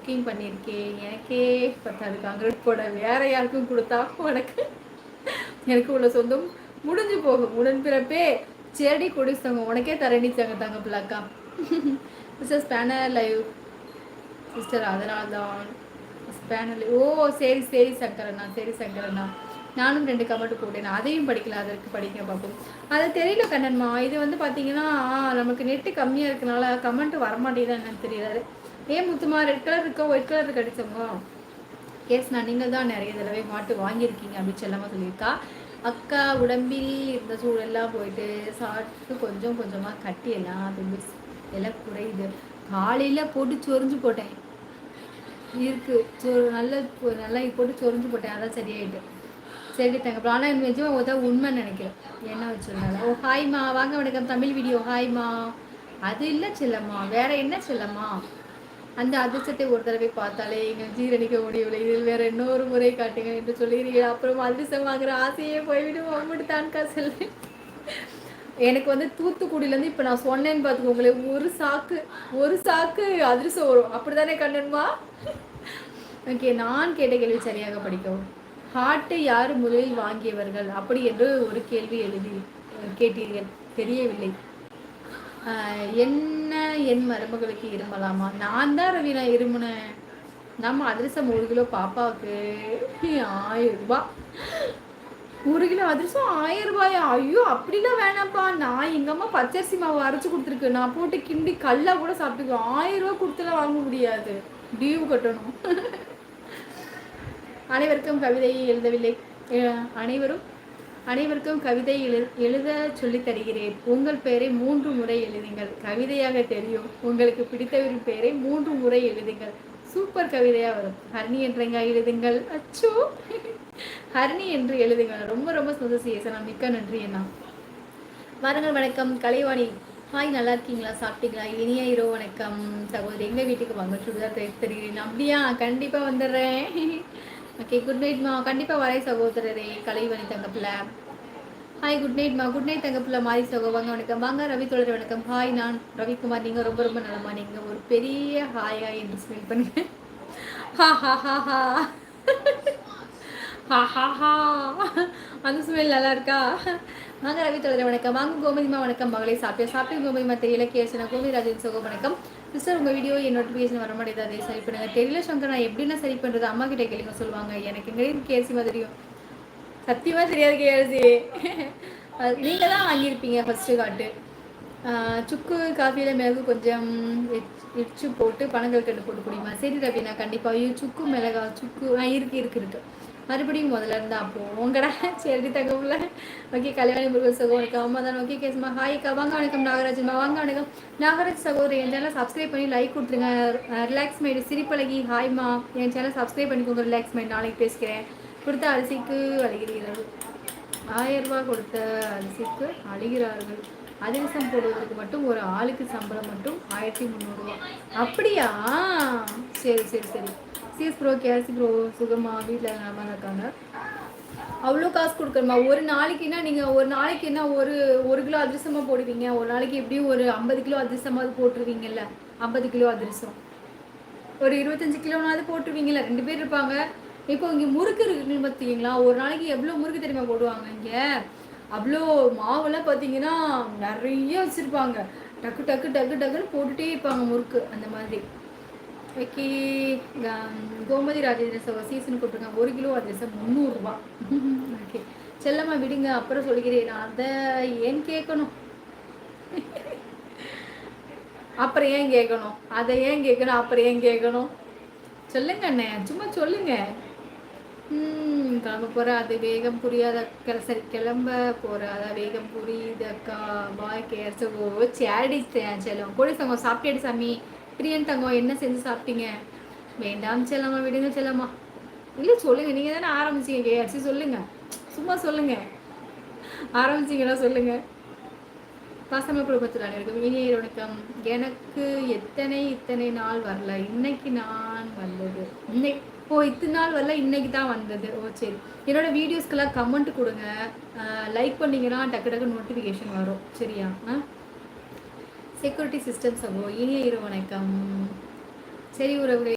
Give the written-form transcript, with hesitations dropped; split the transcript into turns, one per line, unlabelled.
Booking பண்ணியிருக்கேன். எனக்கே பத்தாது காங்கிரட் போட, வேற யாருக்கும் கொடுத்தா உனக்கு எனக்கு உள்ள சொந்தம் முடிஞ்சு போகும். உடன்பிறப்பே செடி குடிச்சாங்க உனக்கே தரணிச்சாங்க தாங்க பிள்ளாக்கா. சிஸ்டர் ஸ்பேனர் லைவ் சிஸ்டர், அதனால தான் ஸ்பேனர். ஓ சரி சரி சங்கரண்ணா, சரி சங்கரண்ணா. நானும் 2 கமெண்ட் போட்டேன், அதையும் படிக்கல, அதற்கு படிக்க பார்ப்போம். அது தெரியல கண்ணன்மா. இது வந்து பார்த்தீங்கன்னா நமக்கு நெட்டு கம்மியாக இருக்கனால கமெண்ட் வரமாட்டேங்குது என்னன்னு தெரியல. ஏன் முத்துமா ரெட் கலர் இருக்கா ஒயிட் கலர் இருக்கு அடிச்சவங்க? கேஸ் நான் நீங்கள் தான் நிறைய தடவை மாட்டு வாங்கியிருக்கீங்க அப்படின்னு செல்லமாக சொல்லியிருக்கா. அக்கா உடம்பில் இருந்த சூழெல்லாம் போயிட்டு சாப்பிட்டு கொஞ்சம் கொஞ்சமாக கட்டி எல்லாம் குறையுது. காலையில் போட்டு சொரிஞ்சு போட்டேன் இருக்கு நல்லா போட்டு சொரிஞ்சு போட்டேன், அதான் சரியாயிட்டு. சரி தங்க. ஆனால் நிஜமாக உதவ உண்மை நினைக்கிறேன் என்ன வச்சிருந்தாலும். ஓ ஹாய்மா, வாங்க வணக்கம். தமிழ் வீடியோ ஹாய்மா. அது இல்லை செல்லம்மா, வேற என்ன செல்லம்மா? அந்த அதிர்ஷ்டத்தை ஒரு தடவை பார்த்தாலே எங்கள் ஜீரணிக்க முடியவில்லை, இதில் வேற இன்னொரு முறை காட்டுங்க என்று சொல்லிடுறீங்க. அப்புறம் அதிர்ஷ்டம் வாங்குற ஆசையே போய்விடும். அப்படித்தான்க்கா செல்ல. எனக்கு வந்து தூத்துக்குடியிலேருந்து இப்போ நான் சொன்னேன்னு பார்த்துக்கோங்களே, ஒரு சாக்கு அதிர்ஷ்டம் வரும். அப்படித்தானே கண்ணன்மா? ஓகே, நான் கேட்ட கேள்வி சரியாக படிக்கவும். ஹார்ட்டை யார் முதலில் வாங்கியவர்கள் அப்படி என்று ஒரு கேள்வி கேட்டீர்கள், தெரியவில்லை. என்ன என் மருமகளுக்கு இருமலாமா? நான் தான் ரவீனா இருமுனேன். நம்ம அதிரசம் 1 கிலோ பாப்பாவுக்கு 1000 ரூபாய். 1 கிலோ அதிரசம் 1000 ரூபாயா? ஐயோ அப்படிலாம் வேணாம்ப்பா. நான் எங்கள் அம்மா பச்சரிசி மாவு அரைச்சி கொடுத்துருக்கு, நான் போட்டு கிண்டி கல்லா கூட சாப்பிட்டுக்குவேன். 1000 ரூபா கொடுத்துலாம் வாங்க முடியாது, டியூ கட்டணும். அனைவருக்கும் கவிதையை எழுதவில்லை, அனைவருக்கும் கவிதை எழுத சொல்லி தருகிறேன். உங்கள் பெயரை 3 முறை எழுதுங்கள். கவிதையாக தெரியும். உங்களுக்கு பிடித்தவரின் பெயரை 3 முறை எழுதுங்கள். சூப்பர் கவிதையா வரும். ஹரணி என்றங்க எழுதுங்கள். அச்சோ, ஹரணி என்று எழுதுங்கள். ரொம்ப ரொம்ப சந்தோஷம். மிக்க நன்றி அண்ணா. வாருங்கள். வணக்கம் கலைவாணி. ஹாய், நல்லா இருக்கீங்களா? சாப்பிட்டீங்களா? இனிய இரவு வணக்கம் சகோதரி. எங்கள் வீட்டுக்கு வாங்க, சுடிதார் தருகிறேன். அப்படியா? கண்டிப்பாக வந்துடுறேன். ஓகே, குட் நைட்மா. கண்டிப்பாக வரேன் சகோதரரே. கலைவாணி தங்கப்பிள்ள. ஹாய், குட் நைட்மா. குட் நைட் தங்கப்பிள்ள. மாறி சகோ வாங்க வணக்கம். வாங்க ரவி தோழர் வணக்கம். ஹாய், நான் ரவிக்குமார். நீங்கள் ரொம்ப ரொம்ப நலமா? நீங்கள் ஒரு பெரிய ஹாயா என்று ஸ்மெல் பண்ணுங்க. ஹா ஹா ஹா ஹா ஹா ஹா ஹா. அந்த ஸ்மெல் நல்லா இருக்கா? வாங்க ரவி தோழர் வணக்கம். வாங்க கோமதிமா வணக்கம். மகளை சாப்பிட்டு கோமதிமா தெரியல. கேசனா கோவிராஜன் சகோ வணக்கம். சிஸ்டர், உங்கள் வீடியோ என் நோட்டிஃபிகேஷன் வர மாட்டேது, அதை சரி பண்ணுங்கள். தெரியல சங்கர், நான் எப்படின்னா சரி பண்ணுறது? அம்மா கிட்டே கேளுங்க சொல்லுவாங்க. எனக்கு எங்கே கேசிமா தெரியும், சத்தியமாக தெரியாது கேசி. நீங்கள் தான் வாங்கியிருப்பீங்க ஃபஸ்ட்டு காட்டு. சுக்கு காஃபியில் மிளகு கொஞ்சம் இடிச்சு போட்டு பனங்கள் கண்டு போட்டு குடிமா. சரி ரவி, நான் கண்டிப்பாக சுக்கு மிளகா சுக்கு இருக்கு மறுபடியும் முதல்ல இருந்தா அப்போ உங்கடா. சரி தகவல. ஓகே, கல்யாணி முருகன் சகோ வணக்கம். அம்மா தான். ஓகே கேஸ்மா. ஹாய்க்கா. வாங்க வணக்கம். நாகராஜன்மா வாங்க வணக்கம். நாகராஜ் சகோதரி, என் சேனல் சப்ஸ்கிரைப் பண்ணி லைக் கொடுத்துருங்க. ரிலாக்ஸ் மைடு சிரிப்பழகி ஹாய்மா. என் சேனல் சப்ஸ்கிரைப் பண்ணிக்கோங்க. Relax mind. நாளைக்கு பேசுகிறேன். கொடுத்த அரிசிக்கு அழுகிறீர்கள். 1000 ரூபாய் கொடுத்த அரிசிக்கு அழுகிறார்கள். அதிரசம் போடுவதற்கு மட்டும் ஒரு ஆளுக்கு சம்பளம் மட்டும் 1300 ரூபா. அப்படியா? சரி சரி சரி. சிஎஸ் ப்ரோ, கேசி ப்ரோ சுகமா? வீட்டில் நல்லா இருக்காங்க. அவ்வளோ காசு கொடுக்குறமா ஒரு நாளைக்குன்னா? நீங்கள் ஒரு நாளைக்கு என்ன ஒரு கிலோ அதிரசமாக போடுவீங்க? ஒரு நாளைக்கு எப்படியும் ஒரு 50 கிலோ அதிரசமாவது போட்டுருவீங்கல்ல? 50 கிலோ அதிரசம் ஒரு 25 கிலோனாவது போட்டுருவீங்கல்ல? 2 பேர் இருப்பாங்க. இப்போ இங்கே முறுக்கு இருக்குன்னு பார்த்தீங்களா? ஒரு நாளைக்கு எவ்வளோ முறுக்கு தெரியுமா போடுவாங்க இங்கே? அவ்வளோ மாவெல்லாம் பார்த்தீங்கன்னா நிறைய வச்சுருப்பாங்க. டக்கு டக்கு டக்கு டக்குன்னு போட்டுகிட்டே இருப்பாங்க முறுக்கு, அந்த மாதிரி. ஓகே, கோமதி ராஜேந்திர சீசன் கொடுத்துருக்காங்க. 1 கிலோ அதிரசம் 300 ரூபா. ஓகே செல்லம்மா விடுங்க, அப்புறம் சொல்கிறேன். அதை ஏன் கேட்கணும்? அப்புறம் ஏன் கேட்கணும்? அதை ஏன் கேட்கணும்? அப்புறம் ஏன் கேட்கணும்? சொல்லுங்க அண்ணே, சும்மா சொல்லுங்க. கிளம்ப போகிற அது வேகம் புரியாத சரி, கிளம்ப போகிற அதான் வேகம் புரியுதக்கா. பாய் கேர்ச்சோ சேடி செல்லம் கோடி சங்கம் சாப்பிட்டேடி சாமி. பிரியன் தங்கம், என்ன செஞ்சு சாப்பிட்டீங்க? வேண்டாம் செல்லம்மா, விடுங்க செல்லம்மா. இல்லை சொல்லுங்க, நீங்கள் தானே ஆரம்பிச்சிங்க கேஆர்சி. சொல்லுங்க, சும்மா சொல்லுங்க. ஆரம்பிச்சிங்கன்னா சொல்லுங்க. பாசம குடும்பத்தில் அனைவருக்கும் இனிய வணக்கம். எனக்கு இத்தனை நாள் வரல, இன்னைக்கு நான் வந்தது. இத்தனை நாள் வரல, இன்னைக்கு தான் வந்தது. ஓ சரி. என்னோட வீடியோஸ்க்கெல்லாம் கமெண்ட் கொடுங்க. லைக் பண்ணிங்கன்னா டக்கு டக்கு நோட்டிஃபிகேஷன் வரும். சரியா? செக்யூரிட்டி சிஸ்டம்ஸ் அவ்வளோ இனிய இரவு வணக்கம். சரி உறவுகளை